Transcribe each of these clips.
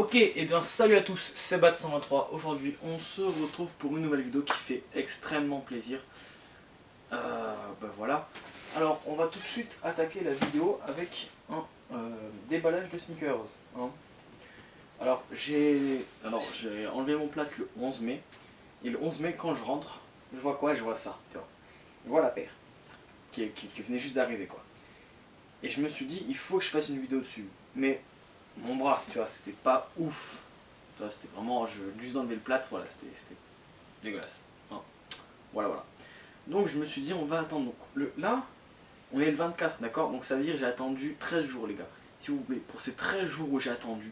Ok, et bien salut à tous, c'est Bat123. Aujourd'hui, on se retrouve pour une nouvelle vidéo qui fait extrêmement plaisir. Voilà. Alors, on va tout de suite attaquer la vidéo avec un déballage de sneakers. Hein. Alors, j'ai enlevé mon plaque le 11 mai. Et le 11 mai, quand je rentre, je vois quoi? Je vois ça, tu vois. Je vois la paire qui venait juste d'arriver, quoi. Et je me suis dit, il faut que je fasse une vidéo dessus. Mais mon bras, tu vois, c'était pas ouf. Tu vois, c'était vraiment, juste d'enlever le plâtre, voilà, c'était dégueulasse. Hein. Voilà. Donc je me suis dit, on va attendre. Donc là, on est le 24, d'accord? Donc ça veut dire que j'ai attendu 13 jours, les gars. S'il vous plaît, pour ces 13 jours où j'ai attendu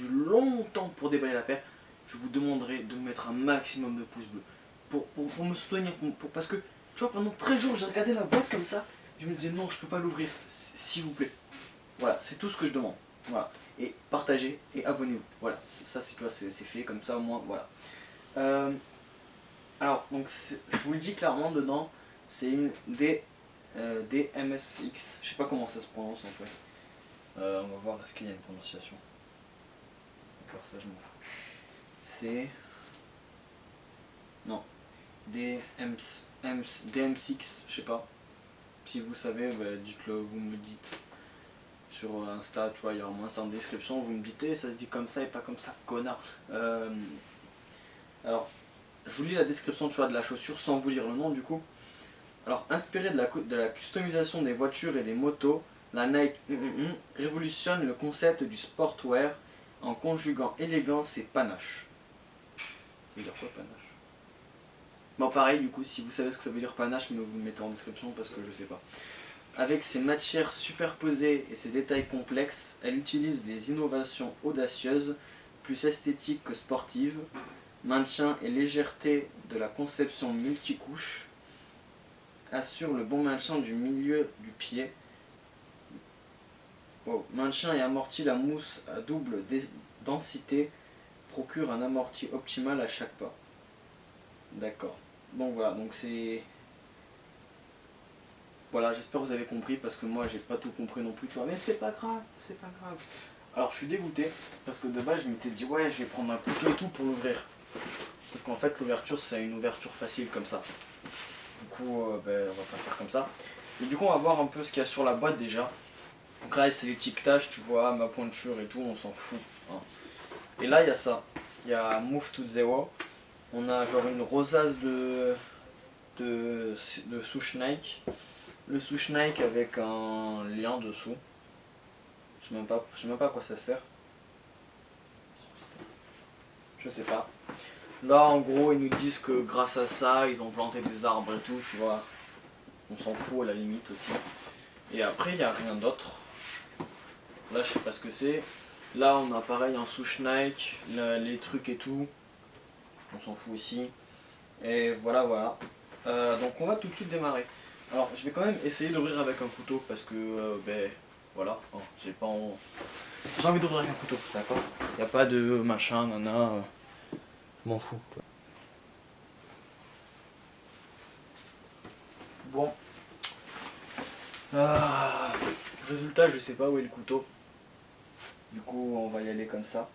longtemps pour déballer la paire, je vous demanderai de me mettre un maximum de pouces bleus. Pour me soutenir, parce que, tu vois, pendant 13 jours, j'ai regardé la boîte comme ça, je me disais, non, je peux pas l'ouvrir, s'il vous plaît. Voilà, c'est tout ce que je demande. Voilà. Et partagez et abonnez-vous. Voilà, ça c'est, tu vois, c'est fait comme ça au moins, voilà. Alors, donc je vous le dis clairement, dedans, c'est une DMSX. Je sais pas comment ça se prononce en fait. On va voir, est-ce qu'il y a une prononciation. D'accord, ça je m'en fous. C'est... Non. DMSX, je sais pas. Si vous savez, bah, dites-le, vous me le dites. Sur Insta, tu vois, il y aura moins ça en description, vous me dites, ça se dit comme ça et pas comme ça, connard. Alors, je vous lis la description, tu vois, de la chaussure sans vous lire le nom du coup. Alors, inspiré de la customisation des voitures et des motos, la Nike révolutionne le concept du sportwear en conjuguant élégance et panache. Ça veut dire quoi, panache? Bon, pareil, du coup, si vous savez ce que ça veut dire panache, mais vous le mettez en description parce que je sais pas. Avec ses matières superposées et ses détails complexes, elle utilise des innovations audacieuses, plus esthétiques que sportives, maintien et légèreté de la conception multicouche, assure le bon maintien du milieu du pied, maintient et amortit la mousse à double densité, procure un amorti optimal à chaque pas. D'accord. Bon voilà, donc c'est... Voilà, j'espère que vous avez compris parce que moi j'ai pas tout compris non plus, toi. Mais c'est pas grave, c'est pas grave. Alors je suis dégoûté parce que de base je m'étais dit ouais je vais prendre un couteau et tout pour l'ouvrir. Sauf qu'en fait l'ouverture c'est une ouverture facile comme ça. Du coup on va pas faire comme ça. Mais du coup on va voir un peu ce qu'il y a sur la boîte déjà. Donc là c'est l'étiquetage, tu vois, ma pointure et tout, on s'en fout. Hein. Et là il y a ça. Il y a Move to Zero. On a genre une rosace de souche Nike. Le souche Nike avec un lien dessous. Je sais même pas à quoi ça sert. Je sais pas. Là en gros ils nous disent que grâce à ça ils ont planté des arbres et tout, tu vois. On s'en fout à la limite aussi. Et après il n'y a rien d'autre. Là je sais pas ce que c'est. Là on a pareil un souche Nike, les trucs et tout. On s'en fout aussi. Et voilà. Donc on va tout de suite démarrer. Alors je vais quand même essayer d'ouvrir avec un couteau parce que voilà, hein, j'ai envie d'ouvrir avec un couteau, d'accord? Y a pas de machin, nana, je m'en fous. Bon. Résultat, je sais pas où est le couteau. Du coup, on va y aller comme ça.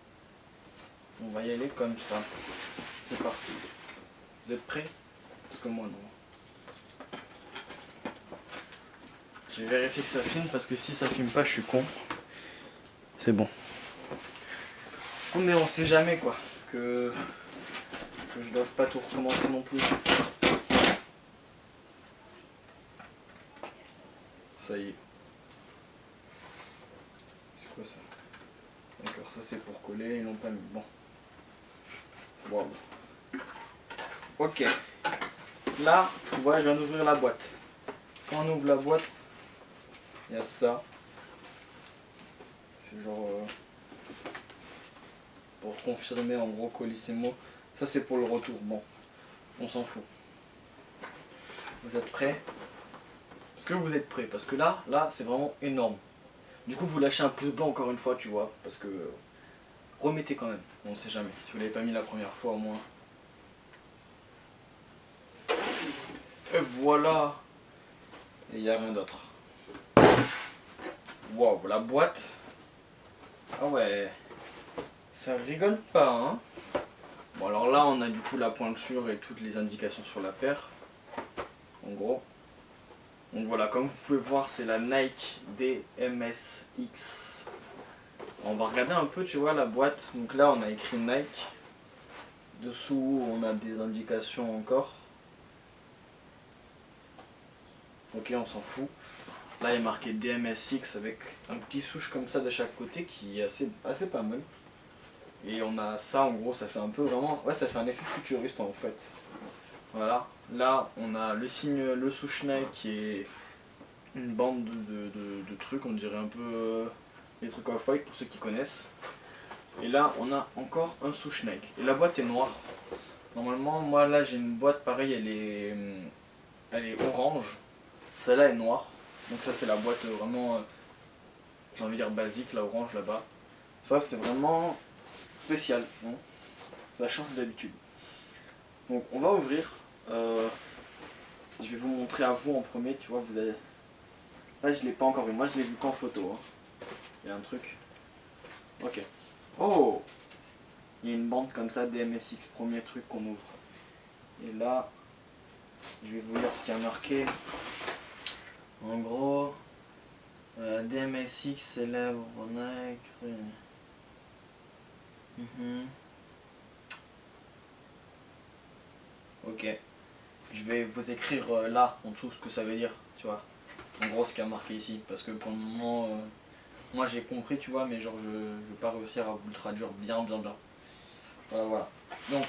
C'est parti. Vous êtes prêts? Parce que moi non. Je vais vérifier que ça filme parce que si ça filme pas, je suis con. C'est bon. Mais on sait jamais quoi. Que je doive pas tout recommencer non plus. Ça y est. C'est quoi ça? D'accord, ça c'est pour coller, ils l'ont pas mis. Bon. Wow. Ok. Là, tu vois, je viens d'ouvrir la boîte. Quand on ouvre la boîte, il y a ça. C'est genre... pour confirmer en gros Colissimo. Ça c'est pour le retour. Bon, on s'en fout. Vous êtes prêts? Est-ce que vous êtes prêts? Parce que là c'est vraiment énorme. Du coup vous lâchez un pouce blanc encore une fois, tu vois. Parce que... remettez quand même, on ne sait jamais. Si vous l'avez pas mis la première fois au moins. Et voilà. Et il n'y a rien d'autre. Waouh, la boîte. Ah ouais. ça rigole pas, hein. Bon, alors là, on a du coup la pointure et toutes les indications sur la paire. En gros. Donc voilà, comme vous pouvez voir, c'est la Nike DMSX. On va regarder un peu, tu vois, la boîte. Donc là, on a écrit Nike. Dessous, on a des indications encore. Ok, on s'en fout. Là, il y a marqué DMSX avec un petit souche comme ça de chaque côté qui est assez pas mal. Et on a ça, en gros, ça fait un peu vraiment... Ouais, ça fait un effet futuriste en fait. Voilà. Là, on a le signe, le souche Nike qui est une bande de trucs, on dirait un peu les trucs off-white pour ceux qui connaissent. Et là, on a encore un souche Nike. Et la boîte est noire. Normalement, moi là, j'ai une boîte pareille, elle est orange. Celle-là est noire. Donc ça, c'est la boîte vraiment, j'ai envie de dire basique, la orange là-bas. Ça, c'est vraiment spécial. Hein. Ça change d'habitude. Donc, on va ouvrir. Je vais vous montrer à vous en premier, tu vois, vous avez... Là, je l'ai pas encore vu. Moi, je l'ai vu qu'en photo. Hein. Il y a un truc. Ok. Oh! Il y a une bande comme ça, DMSX, premier truc qu'on ouvre. Et là, je vais vous lire ce qu'il y a marqué. En gros, DMSX célèbre Nike. Ok. Je vais vous écrire là, en dessous, ce que ça veut dire, tu vois. En gros, ce qu'il y a marqué ici. Parce que pour le moment, moi j'ai compris, tu vois, mais genre je vais pas réussir à vous le traduire bien. Voilà. Donc,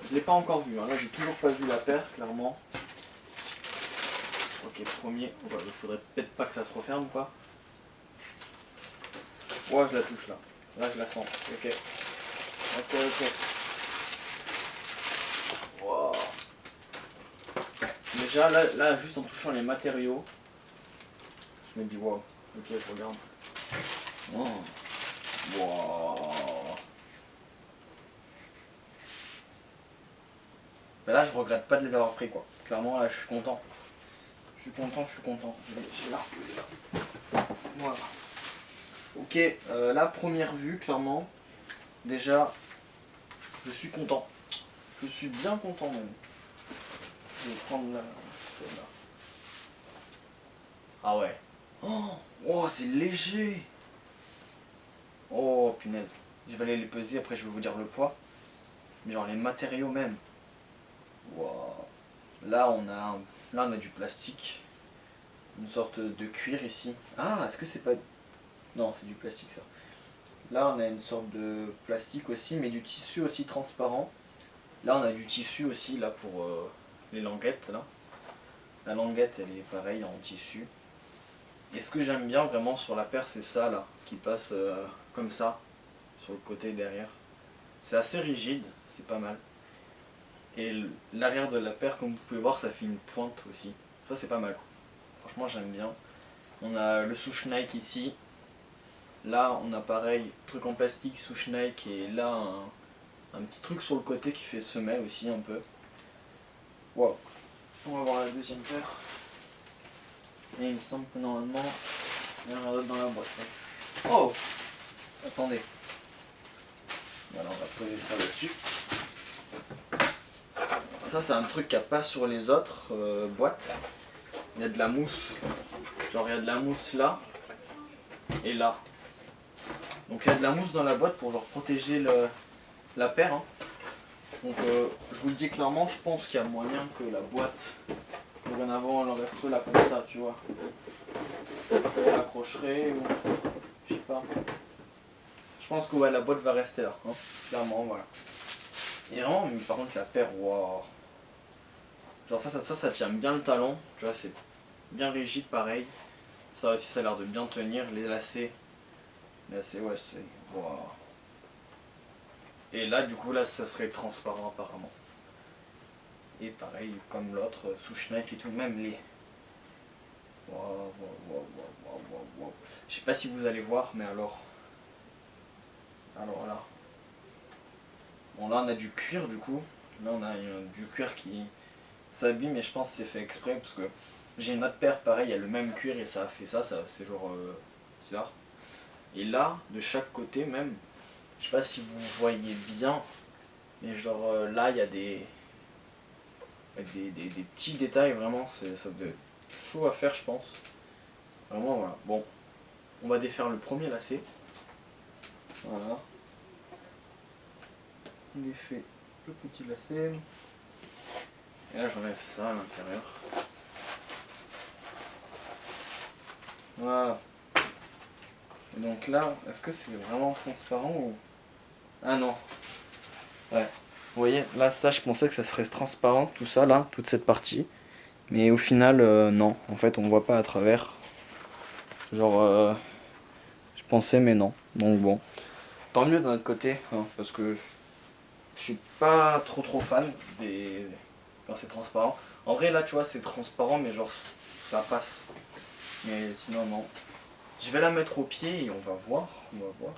je l'ai pas encore vu. Hein. Là, j'ai toujours pas vu la paire, clairement. Ok, premier. Ouais, il faudrait peut-être pas que ça se referme, quoi. Ouais, je la touche là. Là, je la sens. Ok. Ok. Wow. Déjà, là, juste en touchant les matériaux, je me dis wow. Ok, je regarde. Oh. Wow. Ben là, je regrette pas de les avoir pris, quoi. Clairement, là, je suis content. Je suis content. Je vais la reposer là. Voilà. Ok, la première vue, clairement, déjà, je suis content. Je suis bien content même. Je vais prendre celle-là. Ah ouais. Oh, c'est léger. Oh, punaise. Je vais aller les peser, après je vais vous dire le poids. Mais genre les matériaux même. Wow. Là, on a du plastique. Une sorte de cuir ici. Ah, est-ce que c'est pas... Non, c'est du plastique ça. Là, on a une sorte de plastique aussi, mais du tissu aussi transparent. Là, on a du tissu aussi là pour les languettes là. La languette, elle est pareille en tissu. Et ce que j'aime bien vraiment sur la paire, c'est ça là, qui passe comme ça, sur le côté derrière. C'est assez rigide, c'est pas mal. Et l'arrière de la paire, comme vous pouvez voir, ça fait une pointe aussi. Ça, c'est pas mal. Franchement, j'aime bien. On a le souche Nike ici. Là, on a pareil, truc en plastique, souche Nike. Et là, un petit truc sur le côté qui fait semelle aussi un peu. Wow. On va voir la deuxième paire. Et il me semble que normalement, il y en a d'autres dans la boîte. Oh! Attendez. Alors, on va poser ça là-dessus. Ça, c'est un truc qu'il n'y a pas sur les autres boîtes. Il y a de la mousse. Genre, il y a de la mousse là et là. Donc, il y a de la mousse dans la boîte pour genre protéger la paire. Hein. Donc, je vous le dis clairement, je pense qu'il y a moyen que la boîte, dorénavant, elle aurait plutôt là comme ça, tu vois. On l'accrocherait ou. Je sais pas. Je pense que ouais, la boîte va rester là. Hein. Clairement, voilà. Et vraiment, mais par contre, la paire, waouh. Genre ça tient bien le talon, tu vois, c'est bien rigide pareil. Ça aussi, ça a l'air de bien tenir, les lacets. Les lacets, ouais, c'est... Wow. Et là, du coup, là, ça serait transparent apparemment. Et pareil, comme l'autre, souche Nike et tout, même les... Wow. Je sais pas si vous allez voir, mais alors... Alors là... Bon, là, on a du cuir, du coup. Là, on a du cuir qui s'abîme, mais je pense que c'est fait exprès, parce que... J'ai une autre paire, pareil, il y a le même cuir et ça a fait ça c'est genre bizarre. Et là, de chaque côté même, Je sais pas si vous voyez bien, mais genre là il y a des petits détails, vraiment, ça doit être chaud à faire je pense. Vraiment voilà. Bon, on va défaire le premier lacet. Voilà. On défait le petit lacet. Et là j'enlève ça à l'intérieur. Voilà. Et donc là, est-ce que c'est vraiment transparent ou... Ah non. Ouais. Vous voyez, là ça je pensais que ça serait transparent tout ça là, toute cette partie. Mais au final non, en fait on voit pas à travers. Genre je pensais mais non. Donc bon. Tant mieux d'un autre côté, hein, parce que je suis pas trop fan des. Quand c'est transparent. En vrai là tu vois c'est transparent mais genre ça passe. Mais sinon non. Je vais la mettre au pied et on va voir. On va voir.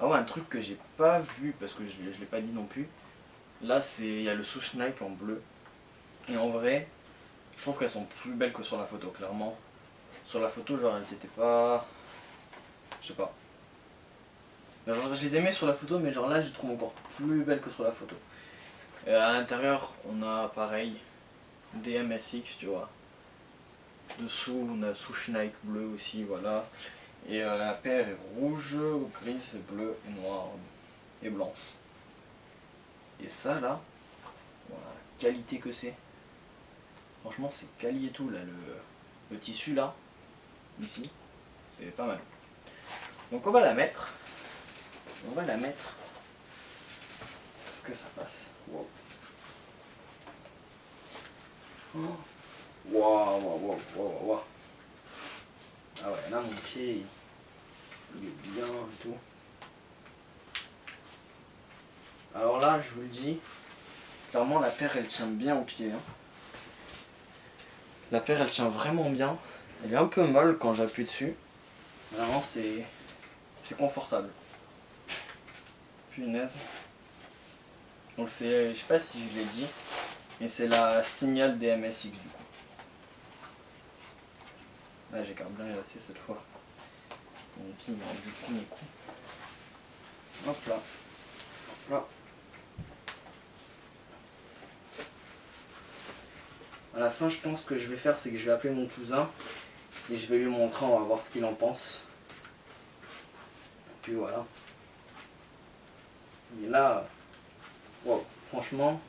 Ah ouais, un truc que j'ai pas vu parce que je l'ai pas dit non plus. Là c'est. Il y a le Swoosh Nike en bleu. Et en vrai, je trouve qu'elles sont plus belles que sur la photo, clairement. Sur la photo, genre elles étaient pas. Je sais pas. Genre, je les aimais sur la photo, mais genre là je les trouve encore plus belles que sur la photo. À l'intérieur, on a pareil des MSX, tu vois. Dessous, on a Swoosh Nike bleu aussi, voilà. Et la paire est rouge, grise, bleue et noire et blanche. Et ça là, voilà, la qualité que c'est. Franchement, c'est quali et tout là, le tissu là, ici, c'est pas mal. Donc on va la mettre. On va la mettre. Est-ce que ça passe? Wow. Wow. Ah ouais, là mon pied il est bien et tout. Alors là, je vous le dis, clairement la paire elle tient bien au pied. Hein. La paire elle tient vraiment bien. Elle est un peu molle quand j'appuie dessus. Vraiment c'est confortable. Punaise. Donc c'est, je sais pas si je l'ai dit, mais c'est la Signal DMSX du coup. Là j'écarte bien les lacets cette fois. Mon pied il rentre du premier coup. Hop là. Hop là. À la fin je pense que je vais faire c'est que je vais appeler mon cousin et je vais lui montrer, on va voir ce qu'il en pense. Et puis voilà. Et là, wow, franchement,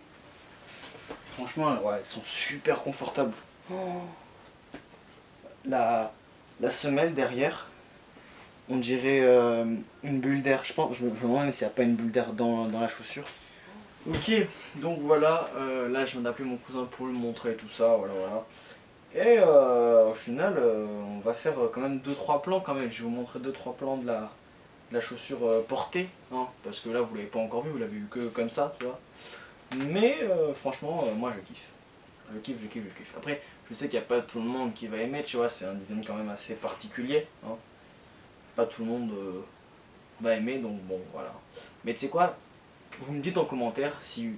ouais, elles sont super confortables. Oh. La semelle derrière, on dirait une bulle d'air. Je me demande s'il n'y a pas une bulle d'air dans la chaussure. Ok, donc voilà, là je viens d'appeler mon cousin pour lui montrer tout ça, voilà. Et au final, on va faire quand même 2-3 plans quand même. Je vais vous montrer 2-3 plans de la chaussure portée, hein, parce que là vous l'avez pas encore vu, vous l'avez vu que comme ça, tu vois. Mais franchement, moi je kiffe. Je kiffe. Après, je sais qu'il n'y a pas tout le monde qui va aimer, tu vois, c'est un design quand même assez particulier. Hein. Pas tout le monde va aimer, donc bon, voilà. Mais tu sais quoi, vous me dites en commentaire si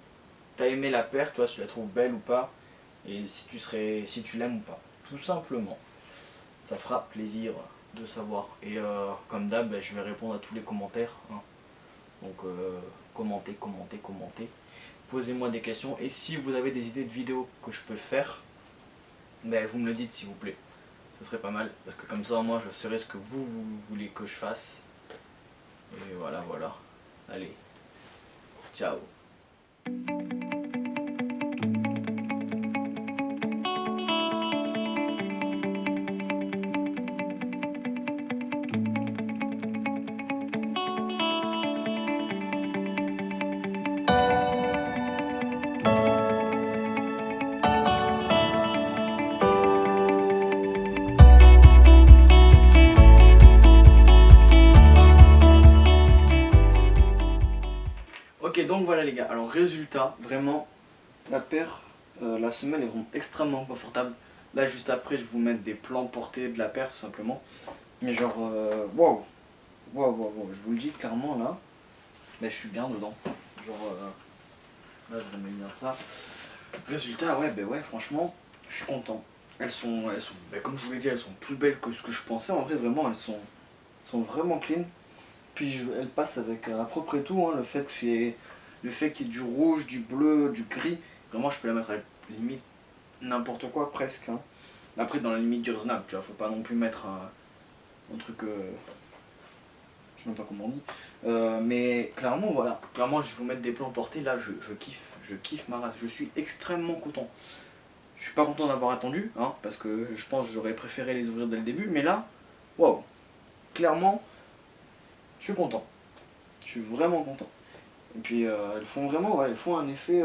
t'as aimé la paire, tu vois, si tu la trouves belle ou pas, et si tu l'aimes ou pas. Tout simplement. Ça fera plaisir de savoir. Et comme d'hab, ben, je vais répondre à tous les commentaires. Hein. Donc commentez. Posez-moi des questions. Et si vous avez des idées de vidéos que je peux faire, ben, vous me le dites s'il vous plaît. Ce serait pas mal. Parce que comme ça, moi, je saurai ce que vous voulez que je fasse. Et voilà. Allez. Ciao. Ok, donc voilà les gars, alors résultat, vraiment, la paire, la semelle est vraiment extrêmement confortable. Là juste après je vais vous mettre des plans portés de la paire tout simplement. Mais genre, wow, je vous le dis clairement là, je suis bien dedans. Genre, là je remets bien ça. Résultat, ouais, franchement, je suis content. Elles sont comme je vous l'ai dit, elles sont plus belles que ce que je pensais. En vrai, vraiment, elles sont vraiment clean. Puis elle passe avec à peu près tout, hein, le fait qu'il y ait du rouge, du bleu, du gris. Vraiment, je peux la mettre avec limite n'importe quoi presque. Hein. Après, dans la limite du raisonnable, tu vois, faut pas non plus mettre un truc. Je sais même pas comment on dit. Mais clairement, voilà. Clairement, je vais vous mettre des plans portés. Là, je kiffe ma race. Je suis extrêmement content. Je suis pas content d'avoir attendu, hein, parce que je pense que j'aurais préféré les ouvrir dès le début. Mais là, waouh. Clairement, je suis content. Je suis vraiment content. Et puis, elles font vraiment, ouais, elles font un effet.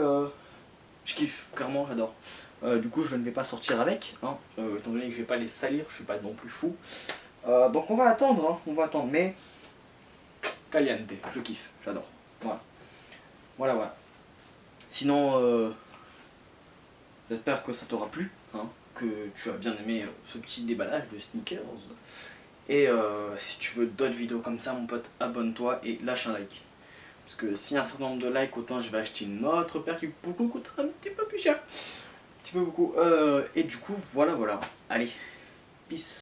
Je kiffe, clairement, j'adore. Du coup, je ne vais pas sortir avec, hein, étant donné que je vais pas les salir, je suis pas non plus fou. Donc on va attendre, hein, on va attendre. Mais caliente, je kiffe, j'adore. Voilà. Voilà, voilà. Sinon, j'espère que ça t'aura plu, hein, que tu as bien aimé ce petit déballage de sneakers. Et si tu veux d'autres vidéos comme ça, mon pote, abonne-toi et lâche un like. Parce que s'il y a un certain nombre de likes, autant je vais acheter une autre paire qui beaucoup coûte un petit peu plus cher. Un petit peu beaucoup. Et du coup, voilà, voilà. Allez, peace.